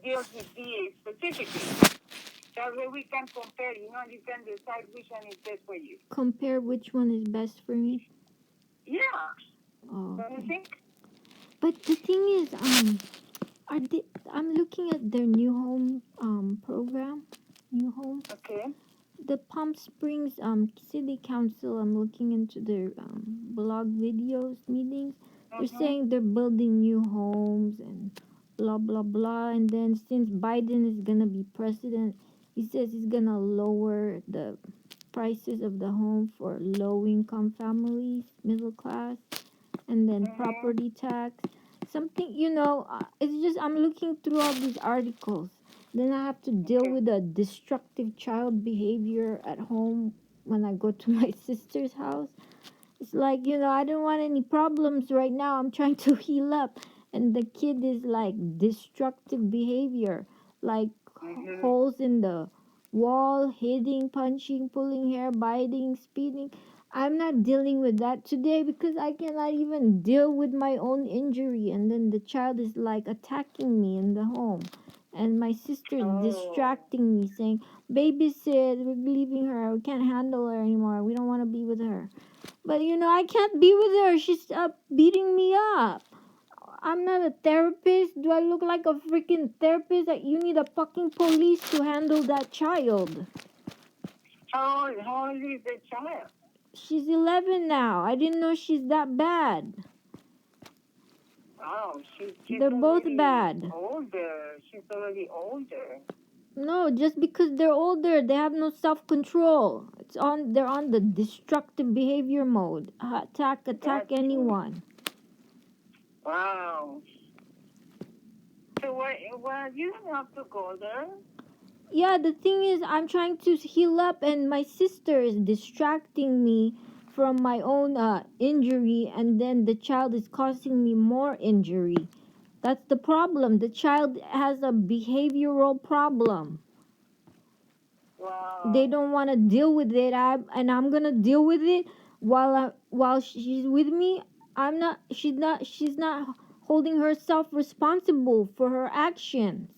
deals with DA specifically. That way we can compare, you can decide which one is best for you. Compare which one is best for me? Yeah. Oh, Don't you okay. think? But the thing is, I'm looking at their new home program. New home. Okay. The Palm Springs City Council. I'm looking into their blog videos meetings. They're saying they're building new homes and blah blah blah. And then since Biden is gonna be president, he says he's gonna lower the prices of the home for low income families, middle class, and then property tax. Something, it's just I'm looking through all these articles. Then I have to deal with the destructive child behavior at home when I go to my sister's house. It's like, I don't want any problems right now. I'm trying to heal up. And the kid is like destructive behavior, like holes in the wall, hitting, punching, pulling hair, biting, speeding. I'm not dealing with that today because I cannot even deal with my own injury. And then the child is like attacking me in the home. And my sister is distracting me, saying, babysit, we're leaving her. We can't handle her anymore. We don't want to be with her. But I can't be with her. She's beating me up. I'm not a therapist. Do I look like a freaking therapist? That you need a fucking police to handle that child. How old is the child? She's 11 now. I didn't know she's that bad. Wow, she's They're both bad. Older. She's already older. No, just because they're older, they have no self-control. They're on the destructive behavior mode. Attack anyone. Wow. So you don't have to go there. Yeah, the thing is, I'm trying to heal up, and my sister is distracting me from my own injury, and then the child is causing me more injury. That's the problem. The child has a behavioral problem. Wow. They don't want to deal with it, and I'm gonna deal with it while she's with me. She's not holding herself responsible for her actions.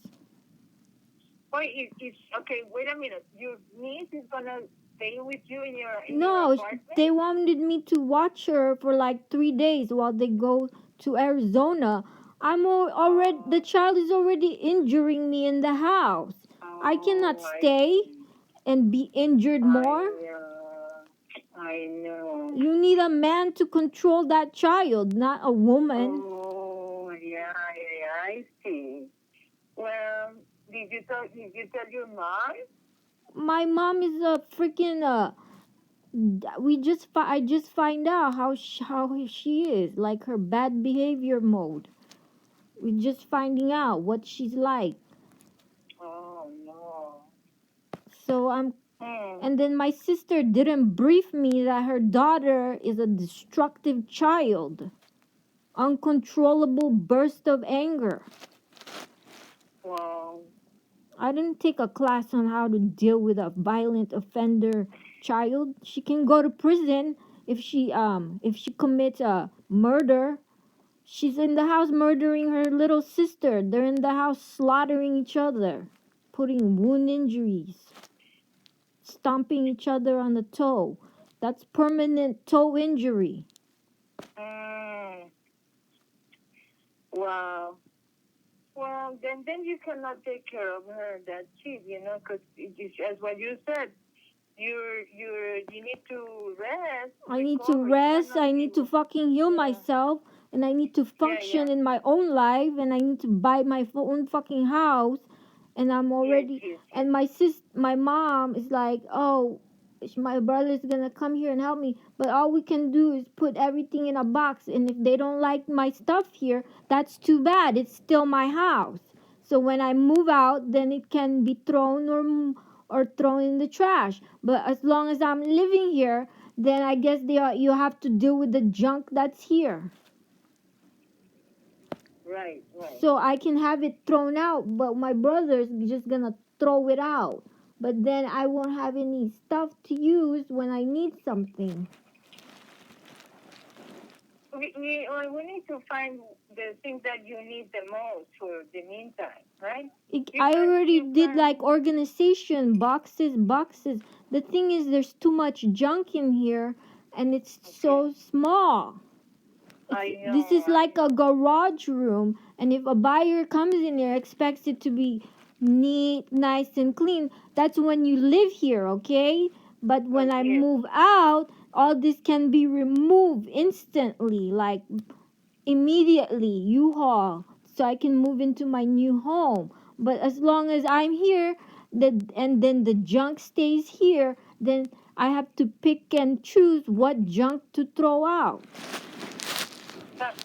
Wait, okay. Wait a minute. Your niece is gonna stay with you in your apartment? They wanted me to watch her for like 3 days while they go to Arizona. The child is already injuring me in the house. I cannot stay and be injured more. I know. You need a man to control that child, not a woman. Oh, yeah, I see. Well, did you tell your mom? My mom is a freaking I just find out how she is, like her bad behavior mode. We're just finding out what she's like. Oh no. So and then my sister didn't brief me that her daughter is a destructive child. Uncontrollable burst of anger. Wow. I didn't take a class on how to deal with a violent offender child. She can go to prison if she commits a murder. She's in the house murdering her little sister. They're in the house slaughtering each other, putting wound injuries, stomping each other on the toe. That's permanent toe injury. Wow. Well, then you cannot take care of her that cheap, because as what you said, you need to rest. I need to rest. I need to fucking heal myself, and I need to function in my own life, and I need to buy my own fucking house, and I'm already. And my mom is like, oh, my brother's gonna come here and help me, but all we can do is put everything in a box, and if they don't like my stuff here, that's too bad. It's still my house. So when I move out, then it can be thrown or thrown in the trash. But as long as I'm living here, then I guess you have to deal with the junk that's here. Right. So I can have it thrown out, but my brother's just gonna throw it out. But then I won't have any stuff to use when I need something. We need to find the things that you need the most for the meantime, right? I already You did can. like organization, boxes. The thing is, there's too much junk in here, and it's Okay. so small. I This know. is like a garage room, and if a buyer comes in here expects it to be neat, nice, and clean, that's when you live here, okay? But when I Yes. move out, all this can be removed instantly, like immediately, U-Haul, so I can move into my new home. But as long as I'm here, and then the junk stays here, then I have to pick and choose what junk to throw out.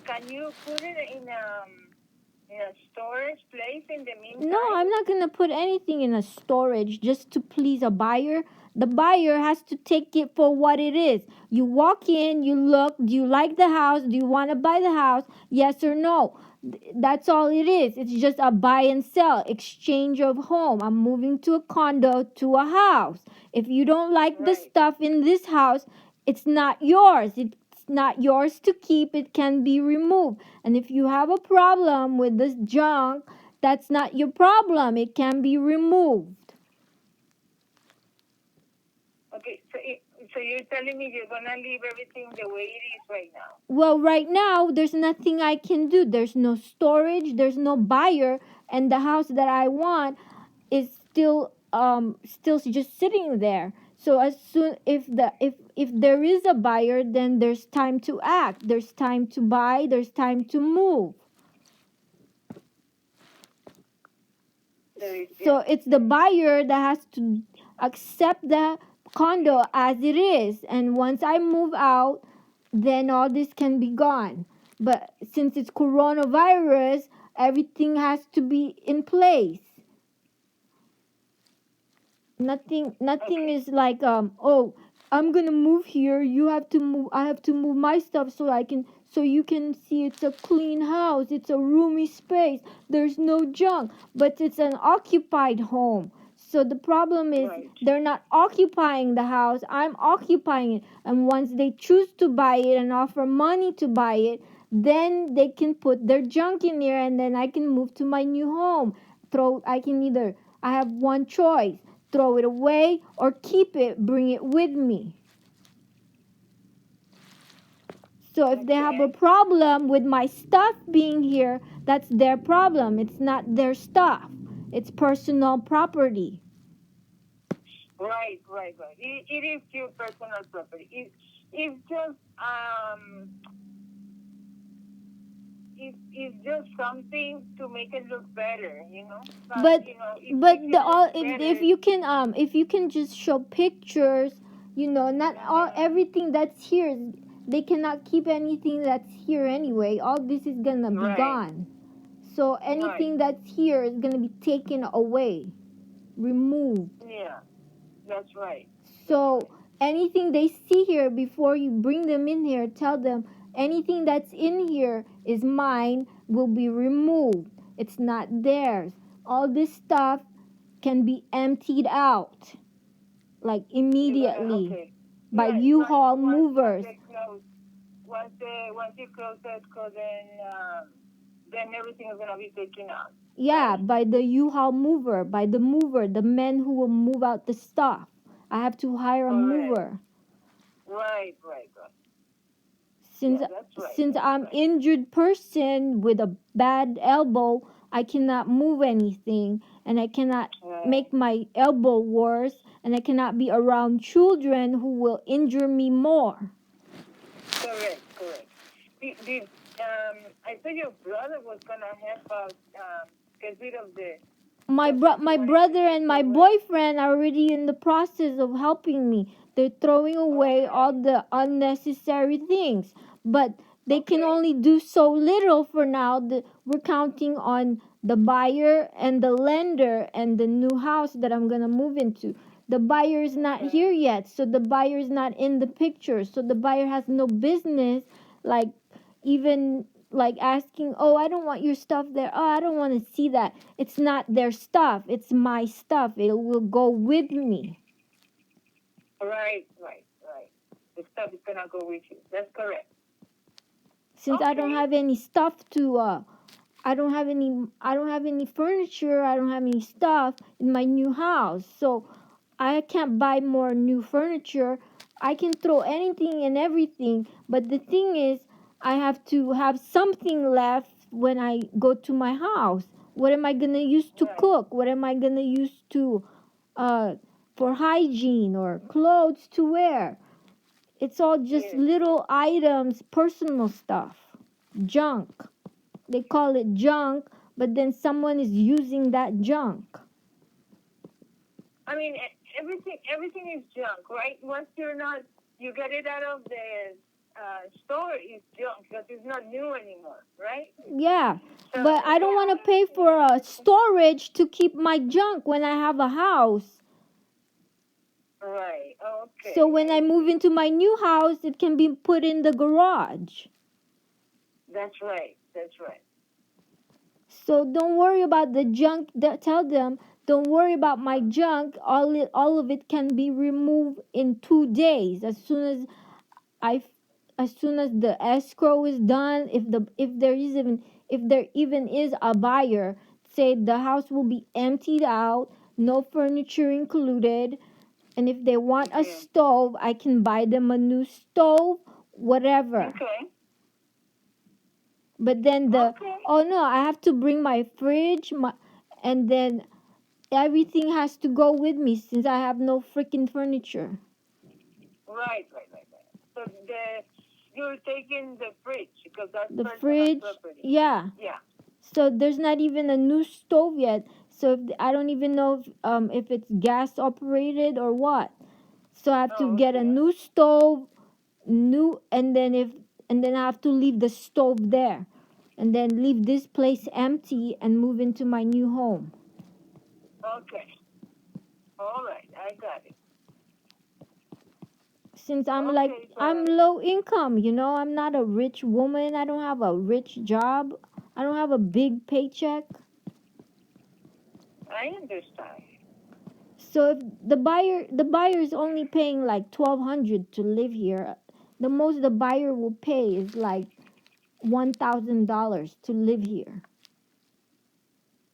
Can you put it in a storage place in the No, meantime? I'm not going to put anything in a storage just to please a buyer. The buyer has to take it for what it is. You walk in, you look, do you like the house? Do you want to buy the house? Yes or no? That's all it is. It's just a buy and sell, exchange of home. I'm moving to a condo to a house. If you don't like the Right. stuff in this house, it's not yours. It's not yours to keep. It can be removed. And if you have a problem with this junk, that's not your problem. It can be removed. Okay. So you're telling me you're gonna leave everything the way it is right now? Well, right now, there's nothing I can do. There's no storage, there's no buyer, and the house that I want is still just sitting there. So as soon if there is a buyer, then there's time to act. There's time to buy, there's time to move. There is. So Yeah. it's the buyer that has to accept the condo as it is. And once I move out, then all this can be gone. But since it's coronavirus, everything has to be in place. Nothing Okay. is like oh, I'm gonna move here, you have to move, I have to move my stuff so I can, so you can see it's a clean house, it's a roomy space, there's no junk, but it's an occupied home. So the problem is Right. they're not occupying the house, I'm occupying it, and once they choose to buy it and offer money to buy it, then they can put their junk in there, and then I can move to my new home. I can either, I have one choice, throw it away or keep it, bring it with me. So if they have a Okay. problem with my stuff being here, that's their problem. It's not their stuff. It's personal property. Right. Right. Right. It is your personal property. It's just it's just something to make it look better, you know. But but If the it looks all better. if you can just show pictures, not all everything that's here, they cannot keep anything that's here anyway. All this is gonna be Right. gone. So Right. anything that's here is gonna be taken away, removed. Yeah. That's right. That's So right. anything they see here before you bring them in here, tell them anything that's in here is mine, will be removed. It's not theirs. All this stuff can be emptied out like You're gonna immediately okay. by Yeah. U-Haul Once movers. they close, once you close that code, then everything is gonna be taken out, Yeah, right? by the U-Haul mover, by the mover, the men who will move out the stuff. I have to hire a Correct. mover. Right. Right. Right. since Yeah. That's right. since That's I'm right. injured person with a bad elbow, I cannot move anything, and I cannot make my elbow worse, and I cannot be around children who will injure me more. Correct. Correct. I thought your brother was gonna help us get rid of the My stuff that you my wanted to brother take and my away. boyfriend are already in the process of helping me. They're throwing away all Okay. the unnecessary things, but they can Okay. only do so little for now. We're counting on the buyer and the lender and the new house that I'm gonna move into. The buyer is not Okay. here yet, so the buyer is not in the picture. So the buyer has no business, like, even like asking, oh, I don't want your stuff there, oh, I don't want to see that. It's not their stuff, it's my stuff, it will go with me. Right. Right. Right. The stuff is gonna go with you. That's correct. Since I don't Okay. have any stuff to I don't have any furniture, I don't have any stuff in my new house. So I can't buy more new furniture. I can throw anything and everything, but the thing is I have to have something left when I go to my house. What am I going to use to Right. cook? What am I going to use to uh for hygiene or clothes to wear? It's all just Yes, yes. little items, personal stuff. Junk. They call it junk, but then someone is using that junk. I mean, everything is junk, right? Once you get it out of the store, it's junk because it's not new anymore, right? Yeah, So but I don't want to pay for a storage to keep my junk when I have a house. right. So Okay, when I I move see. into my new house, it can be put in the garage. That's right. That's right. So don't worry about the junk. Tell them, don't worry about my junk. All of it can be removed in 2 days. I, as soon as the escrow is done, if there even is a buyer, say the house will be emptied out, no furniture included, and if they want a Yeah. stove, I can buy them a new stove, whatever. Okay. But then Okay. oh no, I have to bring my fridge, and then everything has to go with me since I have no freaking furniture. Right. So you're taking the fridge because that's The personal fridge, property. yeah. Yeah. So there's not even a new stove yet. So I don't even know if it's gas operated or what. So I have to Oh, get a okay. new stove, and then I have to leave the stove there, and then leave this place empty and move into my new home. Okay. All right. I got it. Since Okay, I'm so low income, I'm not a rich woman. I don't have a rich job. I don't have a big paycheck. I understand. So if the buyer is only paying like 1,200 to live here, the most the buyer will pay is like $1,000 to live here,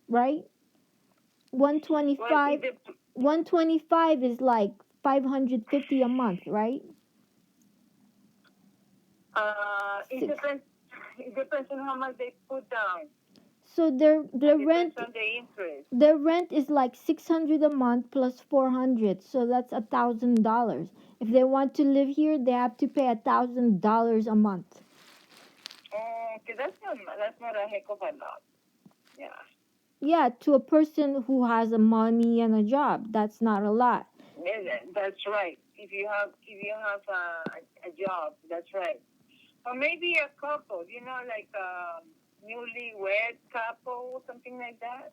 right? Well, 125 125 is like 550 a month, right? it Six. depends. It depends on how much they put down, So and depends on the interest. their rent is like 600 a month plus 400, so that's $1,000. If they want to live here, they have to pay $1,000 a month. Okay, that's not a heck of a lot. Yeah. Yeah, to a person who has a money and a job, that's not a lot. That's right. If you have a job, that's right. Or maybe a couple, like a newly wed couple, something like that.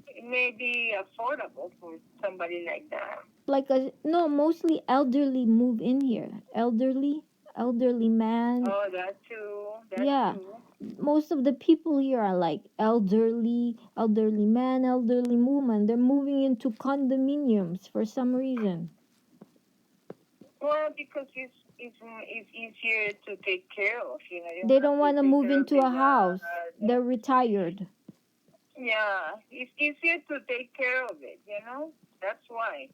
It may be affordable for somebody like that. Like a no, mostly elderly move in here. Elderly man. Oh, that too. That Yeah, too. most of the people here are like elderly man, elderly woman. They're moving into condominiums for some reason. Well, because it's easier to take care of. You They have don't to want to take move care of into the a house. yard. They're retired. Yeah, it's easier to take care of it. That's why.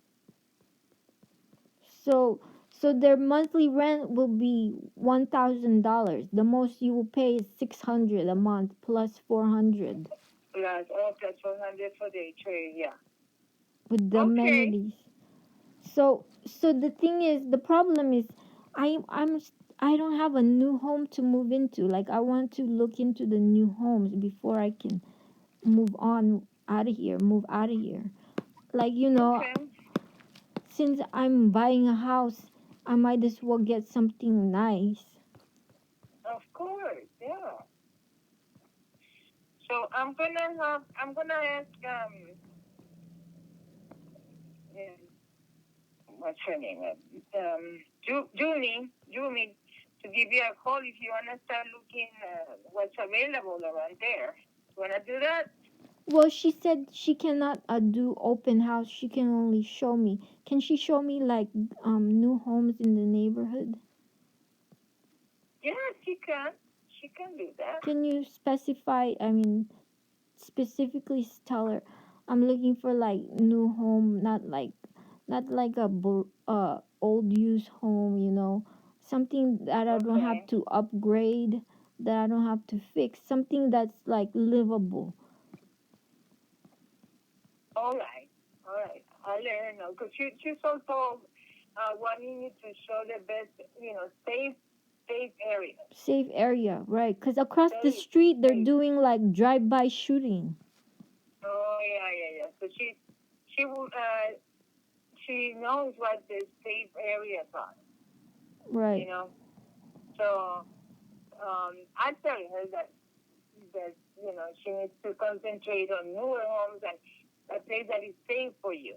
So their monthly rent will be $1,000. The most you will pay is 600 a month plus 400 Plus 100 for the trade. Yeah. with the Okay. amenities. So the thing is, the problem is, I'm I don't have a new home to move into. Like I want to look into the new homes before I can move out of here. Like Okay. since I'm buying a house, I might as well get something nice. Of course. Yeah. So I'm gonna ask um, what's her name? Julie, to give you a call if you wanna start looking what's available around there. Wanna do that? Well, she said she cannot do open house. She can only show me. Can she show me like new homes in the neighborhood? Yes, she can. she can do that. Can you specify? I mean, specifically tell her I'm looking for like new home, not like a old used home, something that I don't have Okay. to upgrade, that I don't have to fix, something that's like livable. All right. All right. I'll let her know because she's also wanting you to show the best, safe areas. Safe area, right? Because across the Safe, street they're safe. doing like drive-by shooting. Oh yeah, yeah, yeah. So she will she knows what the safe areas are. Right. You know. So I tell her that she needs to concentrate on newer homes and a place that is safe for you.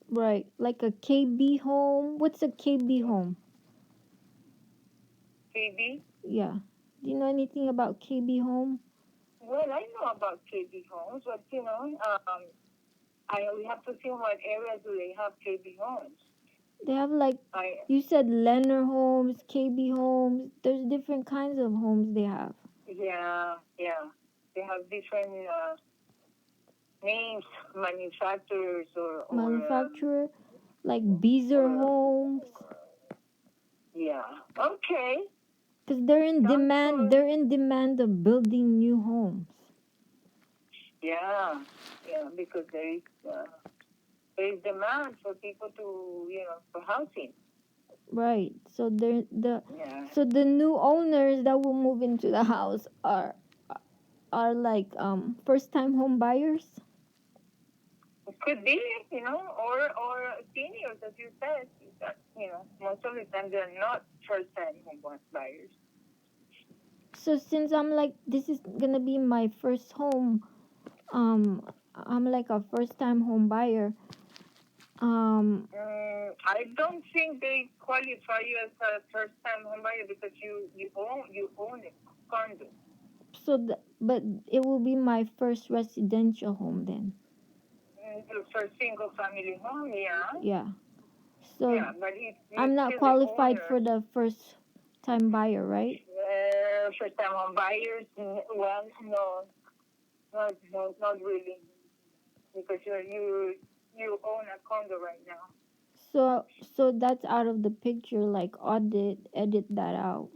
Right, like a KB home. What's a KB home? KB. Yeah. Do you know anything about KB home? Well, I know about KB homes, but we have to see what areas do they have KB homes. They have like, I you said Lenner homes, KB homes. There's different kinds of homes they have. Yeah, yeah, they have different names, manufacturers Manufacturer, like Beezer or homes. yeah. Okay, Because they're in sounds demand. good. They're in demand of building new homes. Yeah, yeah, because there is demand for people to for housing. Right. So they're the Yeah. so the new owners that will move into the house are like first time home buyers. It could be, or seniors, as you said. That, most of the time they're not first-time home buyers. So since I'm like, this is gonna be my first home, I'm like a first time home buyer. I don't think they qualify you as a first-time home buyer because you own a condo. But it will be my first residential home then. For single-family home, yeah, Yeah. So yeah, but you're I'm not still the qualified owner. for the first time buyer, right? First-time home buyers, well, no, not really, because you own a condo right now. So that's out of the picture. Like edit that out.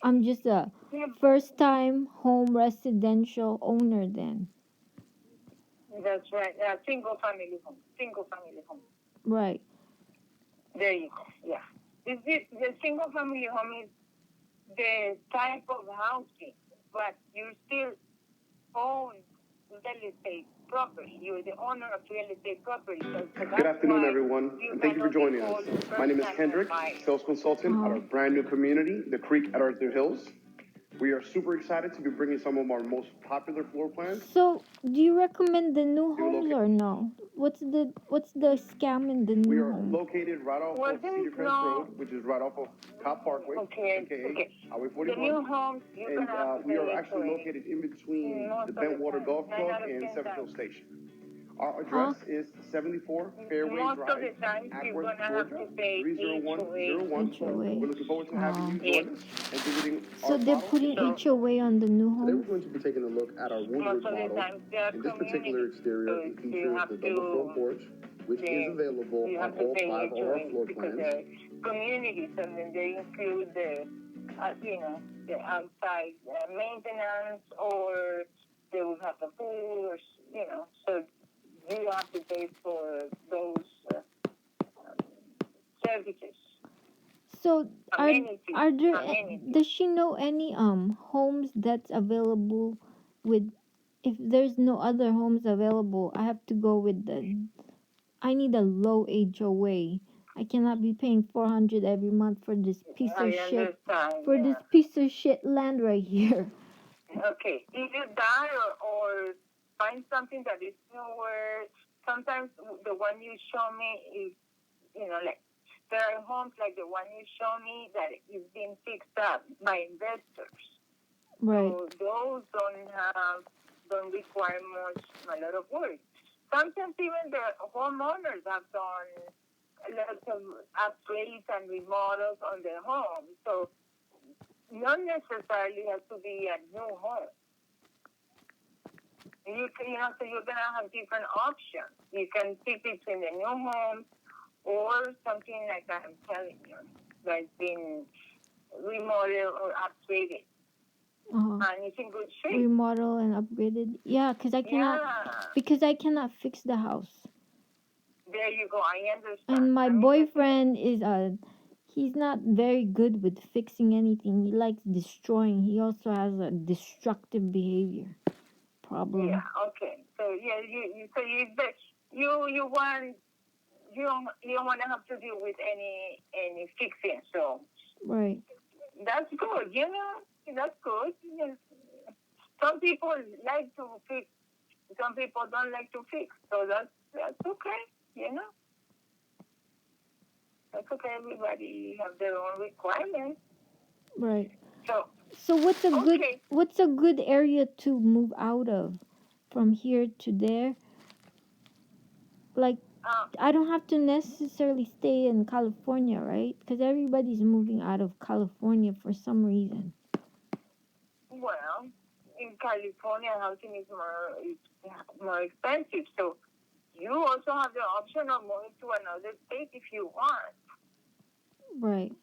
I'm just a Yeah, first time home residential owner then. that's right. Single family home. Single family home. Right. There you go. Yeah. The single family home is the type of housing, but you still own real estate property. You're the owner of real estate property. So Good afternoon, everyone, and thank you for joining us. My name is Kendrick, sales consultant at our brand new community, The Creek at Arthur Hills. We are super excited to be bringing some of our most popular floor plans. So, do you recommend the new homes or no? What's the scam in the We new are home? located right off of Cedar Crest Road, which is right off of Cop Parkway, aka Highway 41. The new homes, And we are actually located in between the Bentwater Golf Club and Severville Station. Our address is 74 Fairway most Drive, of the time you're Ackworth, gonna have Georgia, to pay 30101. HOA. We're looking forward to having you join us and visiting So our they're model. putting HOA on the new Today we're homes? going to be taking a look at our Woodward most of the model. time they are In this particular community. exterior, So it you features have the double front porch, which is available you on have to all pay 5 of our HOA floor because plans. they're communities and then they include the outside maintenance, or they will have a pool, or so you have to pay for those services. So Amenities. are there Amenities. does she know any homes that's available with, if there's no other homes available, I have to go with I need a low HOA. I cannot be paying 400 every month for this piece of shit. For this piece of shit land right here. Okay. If you die or find something that is nowhere, sometimes the one you show me is, like, there are homes like the one you show me that is being fixed up by investors. Right. So those don't require a lot of work. Sometimes even the homeowners have done lots of upgrades and remodels on their home. So not necessarily has to be a new home. So you're gonna have different options. You can pick between the new home or something like I'm telling you that's been remodeled or upgraded. And it's in good shape. Remodel and upgraded. Yeah, because I cannot fix the house. There you go. I understand. And my boyfriend is he's not very good with fixing anything. He likes destroying. He also has a destructive behavior problem. Yeah. Okay. So yeah, you want you don't want to have to deal with any fixing. So right. That's good. That's good. Yes. Some people like to fix. Some people don't like to fix. So that's okay. That's okay. Everybody have their own requirements. Right. So what's a good area to move out of from here to there? Like I don't have to necessarily stay in California, right? Because everybody's moving out of California for some reason. Well, in California, housing is more expensive. So you also have the option of moving to another state if you want. Right.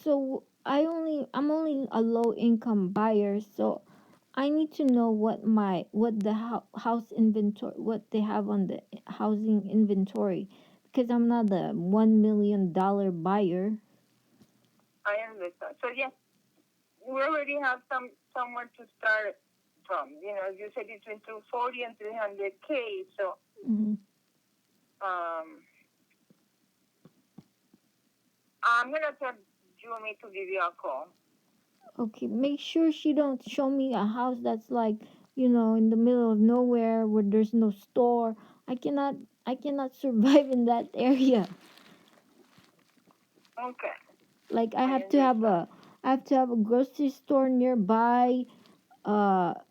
So I'm only a low income buyer, so I need to know what the house inventory, what they have on the housing inventory, because I'm not a $1 million buyer. I understand. So yes, we already have somewhere to start from. You said between 240 and 300K. So I'm gonna tell Jumi to give you a call. Okay, make sure she don't show me a house that's like, in the middle of nowhere where there's no store. I cannot survive in that area. Okay. Like I have to have a grocery store nearby, up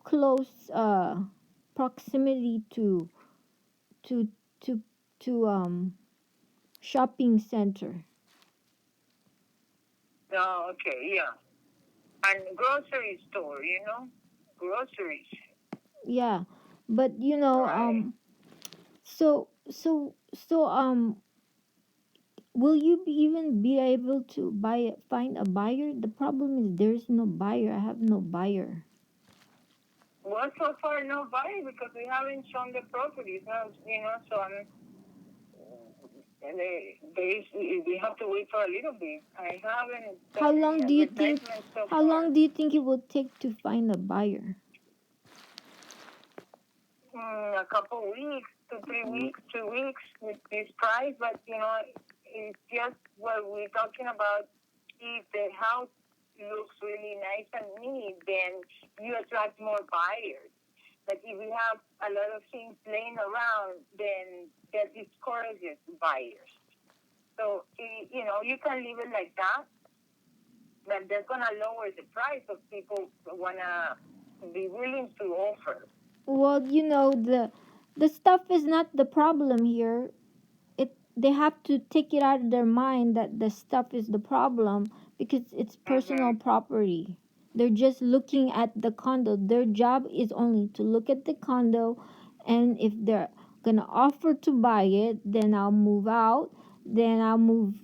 close proximity to to shopping center. Oh, okay, yeah. And grocery store, groceries. Yeah, but right. So will you even be able to find a buyer? The problem is there's no buyer. I have no buyer. Well, so far no buyer because we haven't shown the properties. So we have to wait for a little bit. I haven't. How long do you think? How long do you think it will take to find a buyer? A couple weeks to 3 weeks, 2 weeks with this price, but it's just what we're talking about. If the house looks really nice and neat, then you attract more buyers. But if you have a lot of things laying around, then that discourages buyers. So you can leave it like that, but that's gonna lower the price of people wanna be willing to offer. Well, the stuff is not the problem here. They have to take it out of their mind that the stuff is the problem because it's personal property. They're just looking at the condo. Their job is only to look at the condo, and if they're gonna offer to buy it, then I'll move out. Then I'll move,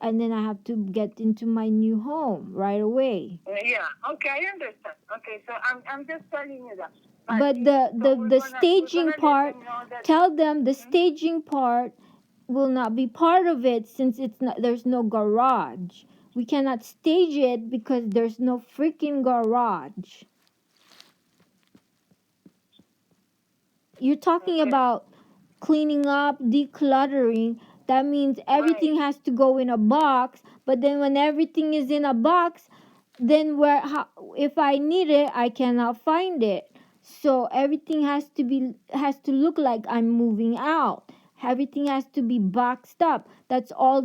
and then I have to get into my new home right away. Yeah. Okay, I understand. Okay, so I'm just telling you that. But the staging part, tell them the staging part will not be part of it since there's no garage. We cannot stage it because there's no freaking garage. You're talking about cleaning up, decluttering. That means everything has to go in a box, but then when everything is in a box, then if I need it, I cannot find it. So everything has to look like I'm moving out. Everything has to be boxed up. That's all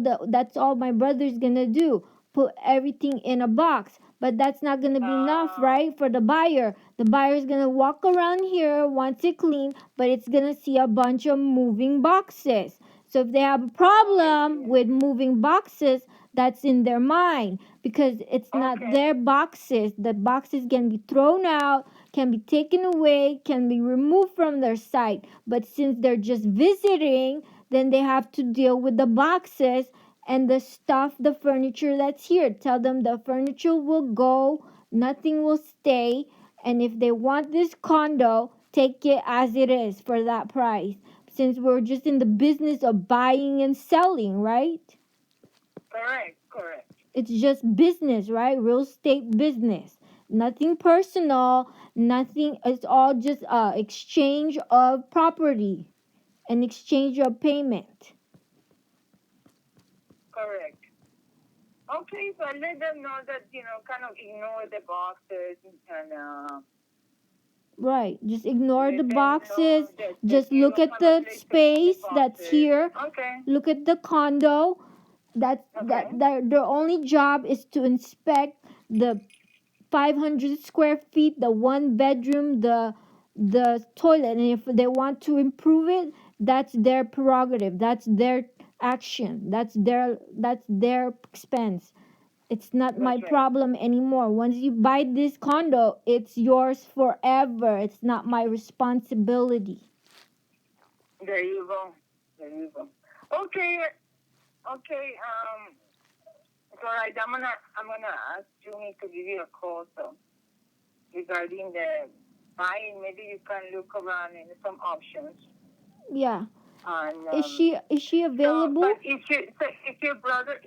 my brother's gonna do. Put everything in a box. But that's not gonna be enough, right? For the buyer. The buyer's gonna walk around here, wants it clean, but it's gonna see a bunch of moving boxes. So if they have a problem with moving boxes, That's in their mind because it's not their boxes. The boxes can be thrown out, can be taken away, can be removed from their site. But since they're just visiting, then they have to deal with the boxes and the stuff, the furniture that's here. Tell them the furniture will go, nothing will stay. And if they want this condo, take it as it is for that price. Since we're just in the business of buying and selling, right? Correct. It's just business, right? Real estate business. Nothing personal, nothing. It's all just exchange of property and exchange of payment. Correct. Okay, so let them know that, kind of ignore the boxes and right. Just ignore the boxes. Just look at the space that's here. Okay. Look at the condo. That their only job is to inspect the 500 square feet, the one bedroom, the toilet, and if they want to improve it, that's their prerogative. That's their action. That's their expense. It's not my problem anymore. Once you buy this condo, it's yours forever. It's not my responsibility. There you go. Okay. All right. I'm gonna ask Jimmy to give you a call so regarding the buying. Maybe you can look around in some options. Yeah. And, is she available? But if your brother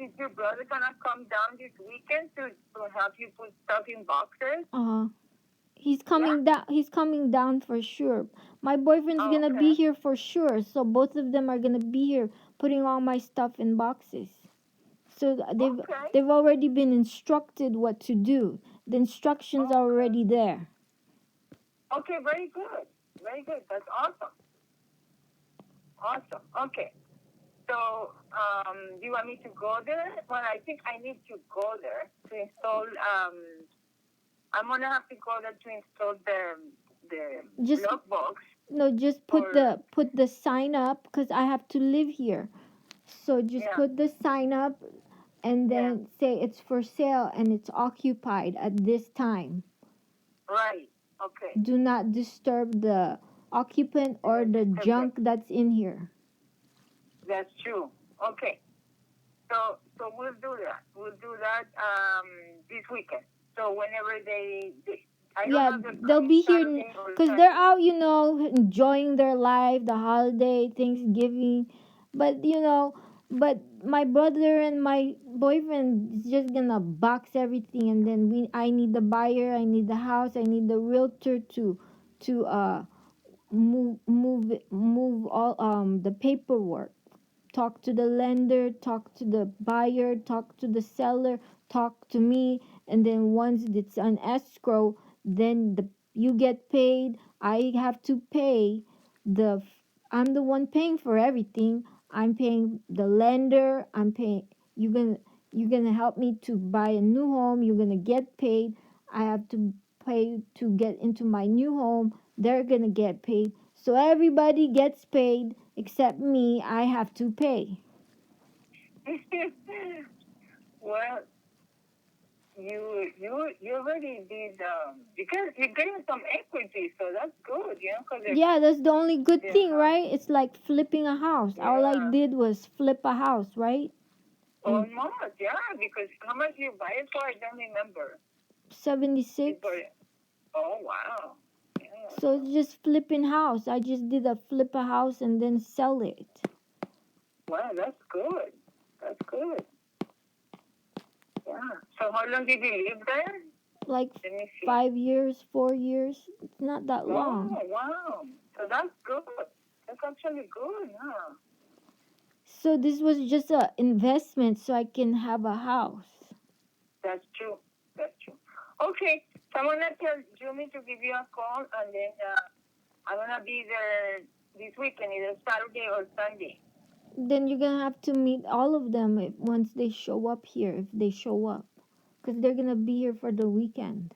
gonna come down this weekend to help you put stuff in boxes? He's coming down. He's coming down for sure. My boyfriend's gonna be here for sure. So both of them are gonna be here, putting all my stuff in boxes. So they've already been instructed what to do. The instructions are already there. Okay, very good. That's awesome. Okay. So, do you want me to go there? Well, I think I need to go there to install. I'm gonna have to go there to install the lockbox. No, just put the sign up because I have to live here. So just put the sign up and then say it's for sale and it's occupied at this time. Right. Okay. Do not disturb the occupant or the junk that's in here. That's true. Okay. So we'll do that. This weekend. So whenever they'll be here because they're out, enjoying their life, the holiday, Thanksgiving. But my brother and my boyfriend is just gonna box everything, and then I need the buyer, I need the house, I need the realtor to move all the paperwork. Talk to the lender, talk to the buyer, talk to the seller, talk to me, and then once it's an escrow, then you get paid. I have to pay I'm the one paying for everything. I'm paying the lender. I'm paying you're gonna help me to buy a new home. You're gonna get paid. I have to pay to get into my new home. They're gonna get paid. So everybody gets paid except me. I have to pay. Well, you already did because you're getting some equity, so that's good, Yeah, that's the only good thing, right? It's like flipping a house. Yeah. All I did was flip a house, right? Almost, because how much you buy it for? I don't remember. 76. Oh wow. Yeah. So it's just flipping house. I just did a flip a house and then sell it. Wow, that's good. Yeah. So how long did you live there? Like 5 years, 4 years. It's not that long. Oh, wow. So that's good. That's actually good, huh? So this was just an investment so I can have a house. That's true. Okay. So I'm going to tell Jimmy to give you a call, and then I'm going to be there this weekend, either Saturday or Sunday. Then you're going to have to meet all of them once they show up here, if they show up. Because they're going to be here for the weekend.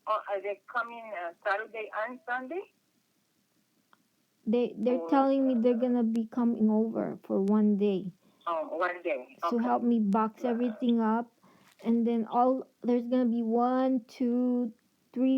Oh, are they coming Saturday and Sunday? They're telling me they're going to be coming over for one day. Oh, one day. to Okay. help me box everything up, and then all there's gonna be one, two, three,